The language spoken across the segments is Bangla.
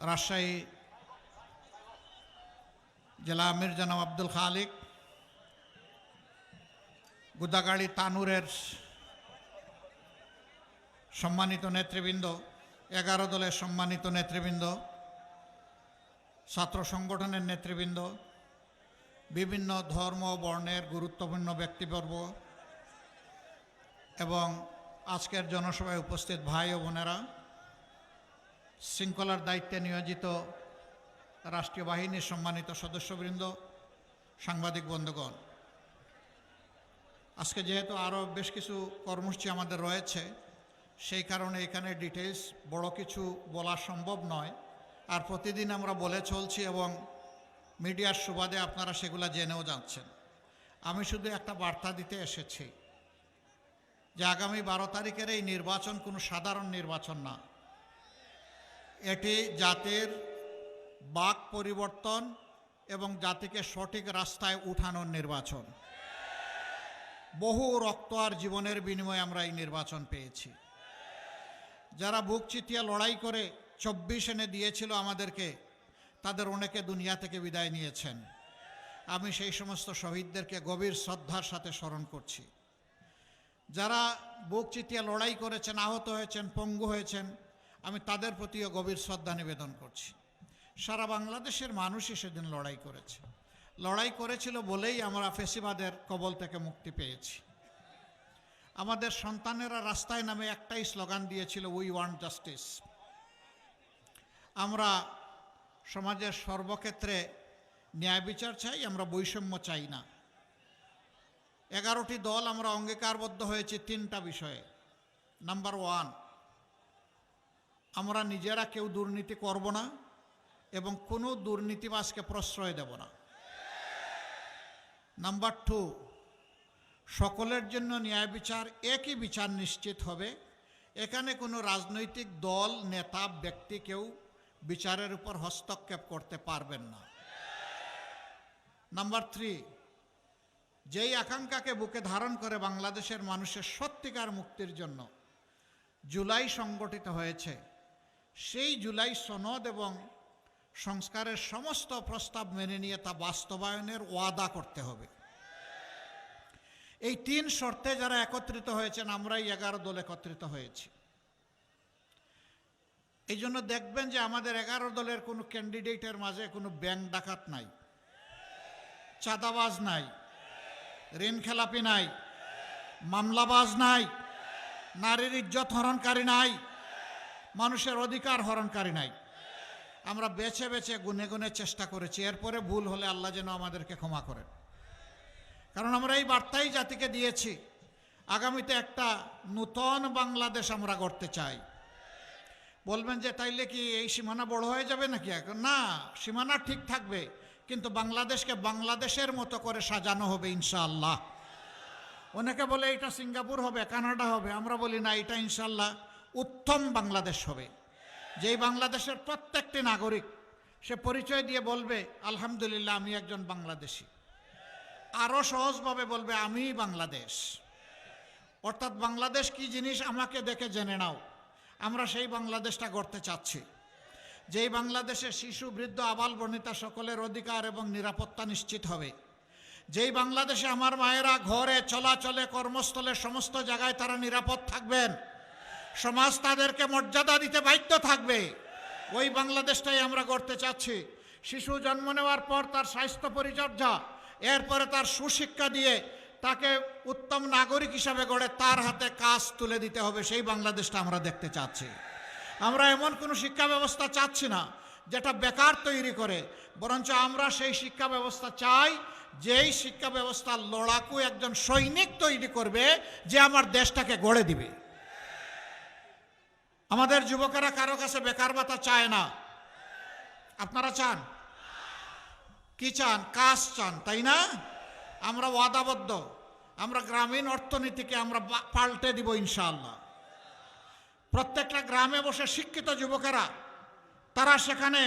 রাজশাহী জেলা আমির জনাব আব্দুল খালিক, গুদাগাড়ি তানুরের সম্মানিত নেতৃবৃন্দ, 11 দলের সম্মানিত নেতৃবৃন্দ, ছাত্র সংগঠনের নেতৃবৃন্দ, বিভিন্ন ধর্ম বর্ণের গুরুত্বপূর্ণ ব্যক্তিবর্গ এবং আজকের জনসভায় উপস্থিত ভাই ও বোনেরা, শৃঙ্খলার দায়িত্বে নিয়োজিত রাষ্ট্রীয় বাহিনীর সম্মানিত সদস্যবৃন্দ, সাংবাদিক বন্ধুগণ, আজকে যেহেতু আরও বেশ কিছু কর্মসূচি আমাদের রয়েছে, সেই কারণে এখানে ডিটেলস বড় কিছু বলা সম্ভব নয়। আর প্রতিদিন আমরা বলে চলছি এবং মিডিয়ার সুবাদে আপনারা সেগুলো জেনেও যাচ্ছেন। আমি শুধু একটা বার্তা দিতে এসেছি যে আগামী 12 তারিখের এই নির্বাচন কোনো সাধারণ নির্বাচন না, এটি জাতির বাক পরিবর্তন এবং জাতিকে সঠিক রাস্তায় উঠানোর নির্বাচন। বহু রক্ত আর জীবনের বিনিময়ে আমরা এই নির্বাচন পেয়েছি। যারা বুক চিতিয়ে লড়াই করে 24 এনে দিয়েছিল আমাদেরকে, তাদের অনেকে দুনিয়া থেকে বিদায় নিয়েছেন। আমি সেই সমস্ত শহীদদেরকে গভীর শ্রদ্ধার সাথে স্মরণ করছি। যারা বুক চিতিয়ে লড়াই করেছেন, আহত হয়েছেন, পঙ্গু হয়েছেন, আমি তাদের প্রতিও গভীর শ্রদ্ধা নিবেদন করছি। সারা বাংলাদেশের মানুষই সেদিন লড়াই করেছে। লড়াই করেছিল বলেই আমরা ফ্যাসিবাদের কবল থেকে মুক্তি পেয়েছি। আমাদের সন্তানেরা রাস্তায় নামে একটাই স্লোগান দিয়েছিল, উই ওয়ান্ট জাস্টিস। আমরা সমাজের সর্বক্ষেত্রে ন্যায় বিচার চাই, আমরা বৈষম্য চাই না। 11টি দল আমরা অঙ্গীকারবদ্ধ হয়েছি 3টা বিষয়ে। নাম্বার 1, আমরা নিজেরা কেউ দুর্নীতি করব না এবং কোনো দুর্নীতিবাজকে প্রশ্রয় দেব না। নাম্বার 2, সকলের জন্য ন্যায় বিচার, একই বিচার নিশ্চিত হবে। এখানে কোনো রাজনৈতিক দল, নেতা, ব্যক্তি কেউ বিচারের উপর হস্তক্ষেপ করতে পারবেন না। নাম্বার 3, যেই আকাঙ্ক্ষাকে বুকে ধারণ করে বাংলাদেশের মানুষের সত্যিকার মুক্তির জন্য জুলাই সংগঠিত হয়েছে, সেই জুলাই সনদ এবং সংস্কারের সমস্ত প্রস্তাব মেনে নিয়ে তা বাস্তবায়নের ওয়াদা করতে হবে। এই 3 শর্তে যারা একত্রিত হয়েছেন, আমরাই 11 দল একত্রিত হয়েছি। এই জন্য দেখবেন যে আমাদের 11 দলের কোনো ক্যান্ডিডেটের মাঝে কোনো ব্যাংক ডাকাত নাই, চাঁদাবাজ নাই, ঋণ খেলাপি নাই, মামলাবাজ নাই, নারীর ইজ্জত হরণকারী নাই, মানুষের অধিকার হরণকারী নাই। আমরা বেছে বেছে গুনে গুনে চেষ্টা করেছি। এরপরে ভুল হলে আল্লাহ যেন আমাদেরকে ক্ষমা করেন। কারণ আমরা এই বার্তাই জাতিকে দিয়েছি, আগামীতে একটা নূতন বাংলাদেশ আমরা গড়তে চাই। বলবেন যে তাইলে কি এই সীমানা বড় হয়ে যাবে নাকি? এখন না, সীমানা ঠিক থাকবে, কিন্তু বাংলাদেশকে বাংলাদেশের মতো করে সাজানো হবে ইনশাআল্লাহ। অনেকে বলে এটা সিঙ্গাপুর হবে, কানাডা হবে, আমরা বলি না, এটা ইনশাআল্লাহ উত্তম বাংলাদেশ হবে। যেই বাংলাদেশের প্রত্যেকটি নাগরিক সে পরিচয় দিয়ে বলবে আলহামদুলিল্লাহ আমি একজন বাংলাদেশী, আরও সহজভাবে বলবে আমি বাংলাদেশ। অর্থাৎ বাংলাদেশ কি জিনিস আমাকে দেখে জেনে নাও। আমরা সেই বাংলাদেশটা গড়তে চাচ্ছি, যেই বাংলাদেশে শিশু, বৃদ্ধ, আবাল বনিতা সকলের অধিকার এবং নিরাপত্তা নিশ্চিত হবে। যেই বাংলাদেশে আমার মায়েরা ঘরে, চলাচলে, কর্মস্থলে, সমস্ত জায়গায় তারা নিরাপদ থাকবেন, সমাজ তাদেরকে মর্যাদা দিতে বাধ্য থাকবে, ওই বাংলাদেশটাই আমরা গড়তে চাচ্ছি। শিশু জন্ম নেওয়ার পর তার স্বাস্থ্য পরিচর্যা, এরপরে তার সুশিক্ষা দিয়ে তাকে উত্তম নাগরিক হিসাবে গড়ে তার হাতে কাজ তুলে দিতে হবে, সেই বাংলাদেশটা আমরা দেখতে চাচ্ছি। আমরা এমন কোনো শিক্ষা ব্যবস্থা চাচ্ছি না যেটা বেকার তৈরি করে, বরঞ্চ আমরা সেই শিক্ষা ব্যবস্থা চাই যেই শিক্ষা ব্যবস্থা লড়াকু একজন সৈনিক তৈরি করবে, যে আমার দেশটাকে গড়ে দিবে। আমাদের যুবকেরা কারো কাছে বেকার ভাতা চায় না। আপনারা চান কি? চান কাজ চান, তাই না? আমরা ওয়াদাবদ্ধ, আমরা গ্রামীণ অর্থনীতিকে আমরা পাল্টে দিব ইনশাআল্লাহ। প্রত্যেকটা গ্রামে বসে শিক্ষিত যুবকেরা তারা সেখানে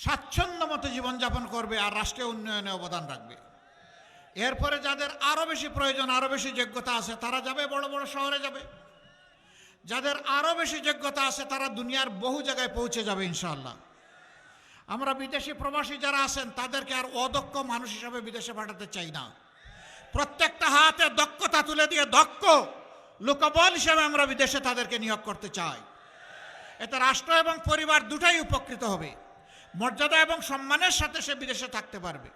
স্বাচ্ছন্দ্য মতো জীবনযাপন করবে আর রাষ্ট্রীয় উন্নয়নে অবদান রাখবে। এরপরে যাদের আরো বেশি প্রয়োজন, আরো বেশি যোগ্যতা আছে, তারা যাবে বড় বড় শহরে যাবে। যাদের আরো বেশি যোগ্যতা আছে তারা দুনিয়ার বহু জায়গায় পৌঁছে যাবে ইনশাআল্লাহ। আমরা বিদেশি প্রবাসী যারা আছেন তাদেরকে আর অদক্ষ মানুষ হিসাবে বিদেশে পাঠাতে চাই না। প্রত্যেকটা হাতে দক্ষতা তুলে দিয়ে দক্ষ লোকবল হিসেবে আমরা বিদেশে তাদেরকে নিয়োগ করতে চাই। এতে রাষ্ট্র এবং পরিবার দুটাই উপকৃত হবে, মর্যাদা এবং সম্মানের সাথে সে বিদেশে থাকতে পারবে।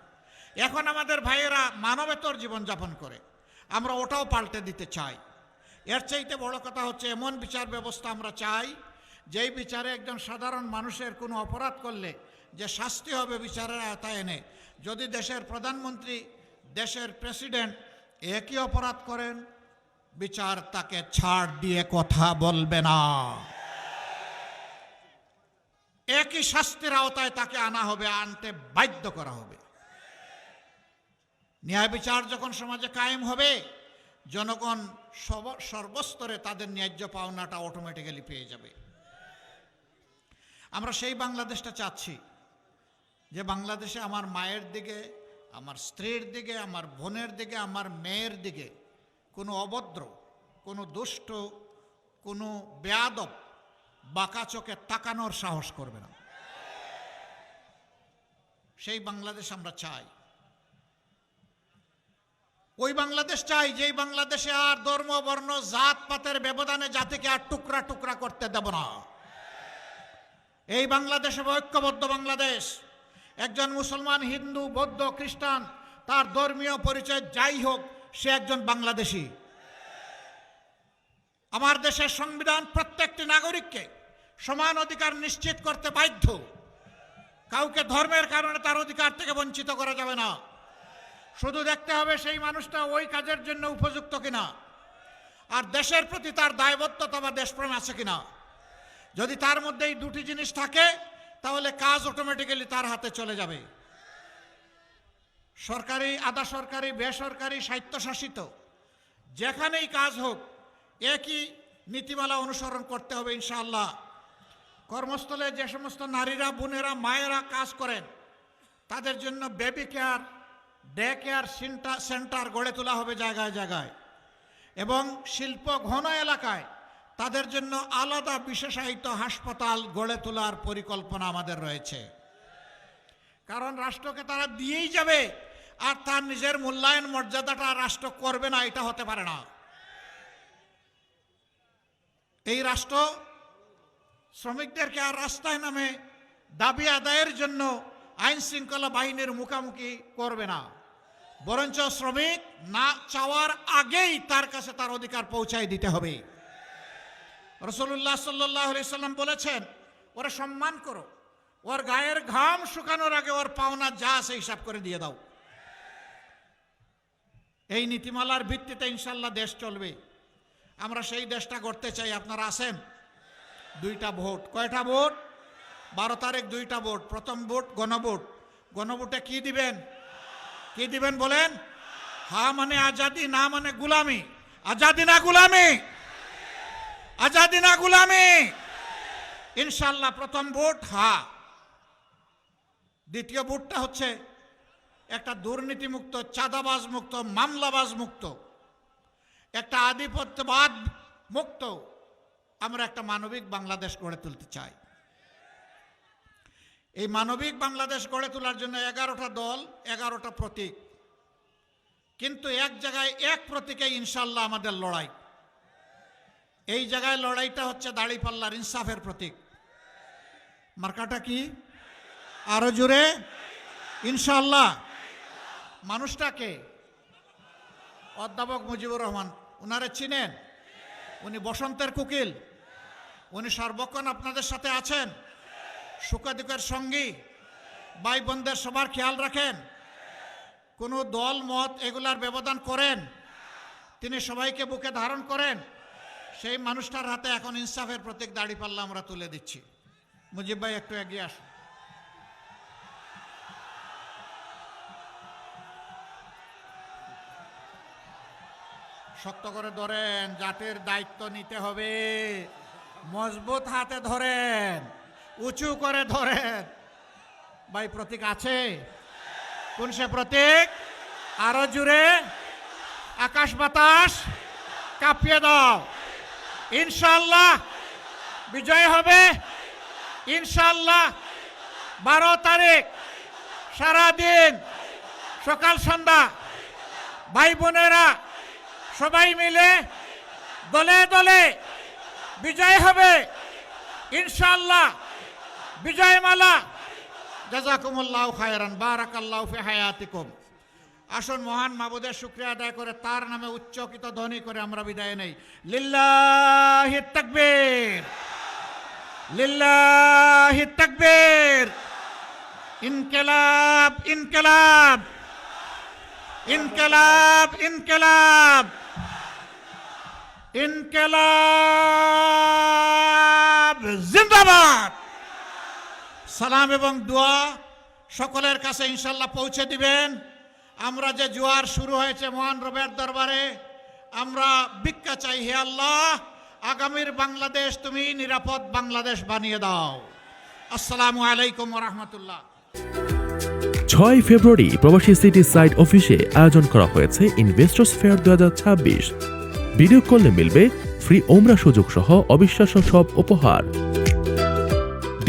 এখন আমাদের ভাইয়েরা মানবেতর জীবনযাপন করে, আমরা ওটাও পাল্টে দিতে চাই। এর চাইতে বড় কথা হচ্ছে এমন বিচার ব্যবস্থা আমরা চাই যেই বিচারে একজন সাধারণ মানুষের কোনো অপরাধ করলে যে শাস্তি হবে বিচারের আওতায় এনে। যদি দেশের প্রধানমন্ত্রী, দেশের প্রেসিডেন্ট একই অপরাধ করেন, বিচার তাকে ছাড় দিয়ে কথা বলবে না, একই শাস্তির আওতায় তাকে আনা হবে, আনতে বাধ্য করা হবে। ন্যায় বিচার যখন সমাজে কায়েম হবে, জনগণ সর্বস্তরে তাদের ন্যায্য পাওনাটা অটোমেটিক্যালি পেয়ে যাবে। আমরা সেই বাংলাদেশটা চাচ্ছি যে বাংলাদেশে আমার মায়ের দিকে, আমার স্ত্রীর দিকে, আমার বোনের দিকে, আমার মেয়ের দিকে কোনো অভদ্র, কোনো দুষ্ট, কোনো বেয়াদব বাঁকা চোখে তাকানোর সাহস করবে না। সেই বাংলাদেশ আমরা চাই। ওই বাংলাদেশ চাই যেই বাংলাদেশে আর ধর্ম, বর্ণ, জাত পাতের ব্যবধানে জাতিকে আর টুকরা টুকরা করতে দেব না। এই বাংলাদেশে ঐক্যবদ্ধ বাংলাদেশ। একজন মুসলমান, হিন্দু, বৌদ্ধ, খ্রিস্টান, তার ধর্মীয় পরিচয় যাই হোক, সে একজন বাংলাদেশী। আমার দেশের সংবিধান প্রত্যেকটি নাগরিককে সমান অধিকার নিশ্চিত করতে বাধ্য। কাউকে ধর্মের কারণে তার অধিকার থেকে বঞ্চিত করা যাবে না। শুধু দেখতে হবে সেই মানুষটা ওই কাজের জন্য উপযুক্ত কিনা, আর দেশের প্রতি তার দায়বদ্ধতা বা দেশপ্রেম আছে কিনা। যদি তার মধ্যে এই দুটি জিনিস থাকে তাহলে কাজ অটোমেটিক্যালি তার হাতে চলে যাবে। সরকারি, আধা সরকারি, বেসরকারি, স্বায়ত্তশাসিত যেখানেই কাজ হোক একই নীতিমালা অনুসরণ করতে হবে ইনশাআল্লাহ। কর্মস্থলে যে সমস্ত নারীরা, বোনেরা, মায়েরা কাজ করেন তাদের জন্য baby care, day care centre গড়ে তোলা হবে জায়গায় জায়গায়, এবং শিল্প ঘন এলাকায় তাদের জন্য আলাদা বিশেষায়িত হাসপাতাল গড়ে তোলার পরিকল্পনা আমাদের রয়েছে। কারণ রাষ্ট্রকে তারা দিয়েই যাবে আর তার নিজের মূল্যায়ন মর্যাদাটা রাষ্ট্র করবে না, এটা হতে পারে না। এই রাষ্ট্র শ্রমিকদেরকে আর রাস্তায় নামে দাবি আদায়ের জন্য আইন শৃঙ্খলা বাহিনীর মুখোমুখি করবে না, বরঞ্চ শ্রমিক না চাওয়ার আগেই তার কাছে তার অধিকার পৌঁছায় দিতে হবে। রাসূলুল্লাহ সাল্লাল্লাহু আলাইহি সাল্লাম বলেছেন, ওরা সম্মান করো, ওর গায়ের ঘাম শুকানোর আগে ওর পাওনা যা আছে হিসাব করে দিয়ে দাও। এই নীতিমালার ভিত্তিতে ইনশাল্লাহ দেশ চলবে। আমরা সেই দেশটা গড়তে চাই। আপনারা আছেন? 2টা ভোট। কয়টা ভোট? 12 তারিখ 2টা ভোট। প্রথম ভোট গণভোট। গণভোটে কি দিবেন? কি দিবেন বলেন? হ্যাঁ মানে আজাদি, না মানে গুলামি। আজাদি না গুলামি, আজাদি না গুলামি। ইনশাল্লাহ প্রথম ভোট হ্যাঁ। দ্বিতীয় ভোটটা হচ্ছে একটা দুর্নীতি মুক্ত, চাঁদাবাজ মুক্ত, মামলাবাজ মুক্ত, একটা আধিপত্যবাদ মুক্ত আমরা একটা মানবিক বাংলাদেশ গড়ে তুলতে চাই। এই মানবিক বাংলাদেশ গড়ে তোলার জন্য 11টা দল, 11টা প্রতীক, কিন্তু এক জায়গায় এক প্রতীকে ইনশাল্লাহ আমাদের লড়াই। এই জায়গায় লড়াইটা হচ্ছে দাঁড়িপাল্লার ইনসাফের প্রতীক। মার্কাটা কি? আরো জোরে ইনশাল্লাহ। মানুষটাকে অধ্যাপক মুজিবুর রহমান, উনারে চিনেন? উনি বসন্তের কোকিল, উনি সর্বক্ষণ আপনাদের সাথে আছেন, সুখ দুঃখের সঙ্গী, ভাই বোনদের সবার খেয়াল রাখেন, কোনো দল মত এগুলার ব্যবধান করেন, তিনি সবাইকে বুকে ধারণ করেন। সেই মানুষটার হাতে এখন ইনসাফের প্রতীক দাঁড়িপাল্লা আমরা তুলে দিচ্ছি। মুজিব ভাই একটু এগিয়ে আসুন। শক্ত করে ধরেন, জাতির দায়িত্ব নিতে হবে। মজবুত হাতে ধরেন, উঁচু করে ধরেন। ভাই প্রতীক আছে? কোন সে প্রতীক? আরো জুড়ে আকাশ বাতাস কাঁপিয়ে দাও। ইনশাআল্লাহ বিজয় হবে। ইনশাআল্লাহ 12 তারিখ সারাদিন সকাল সন্ধ্যা ভাই বোনেরা সবাই মিলে দলে দলে বিজয় হবে ইনশাআল্লাহ। বিজয়মালা। জাযাকুমুল্লাহু খায়রান, বারাকাল্লাহু ফি হায়াতিকুম। আসুন মহান মাবুদের শুকরিয়া আদায় করে তার নামে উচ্চকিত ধ্বনি করে আমরা বিদায় নেই। লিল্লাহি তাকবীর, লিল্লাহি তাকবীর। ইনকিলাব, ইনকিলাব, ইনকিলাব, ইনকিলাব, ইনকিলাব জিন্দাবাদ। সালাম এবং দোয়া সকলের কাছে ইনশাআল্লাহ পৌঁছে দিবেন। আমরা যে জোয়ার শুরু হয়েছে মহান রবের দরবারে, আমরা ভিক্ষা চাই, হে আল্লাহ আগামীর বাংলাদেশ তুমি নিরাপদ বাংলাদেশ বানিয়ে দাও। আসসালামু আলাইকুম ওয়া রাহমাতুল্লাহ। 6 ফেব্রুয়ারি প্রবাসী সিটি সাইট অফিসে আয়োজন করা হয়েছে ইনভেস্টর্স ফেয়ার 2026। ভিডিও কলে মিলবে ফ্রি ওমরা সুযোগ সহ অবিশ্বাস্য সব উপহার।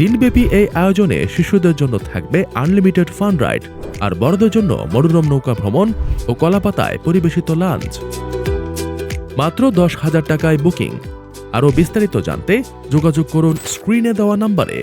দিনব্যাপী এই আয়োজনে শিশুদের জন্য থাকবে আনলিমিটেড ফান রাইড, আর বড়দের জন্য মনোরম নৌকা ভ্রমণ ও কলাপাতায় পরিবেশিত লাঞ্চ। মাত্র 10,000 টাকায় বুকিং। আরও বিস্তারিত জানতে যোগাযোগ করুন স্ক্রিনে দেওয়া নম্বরে।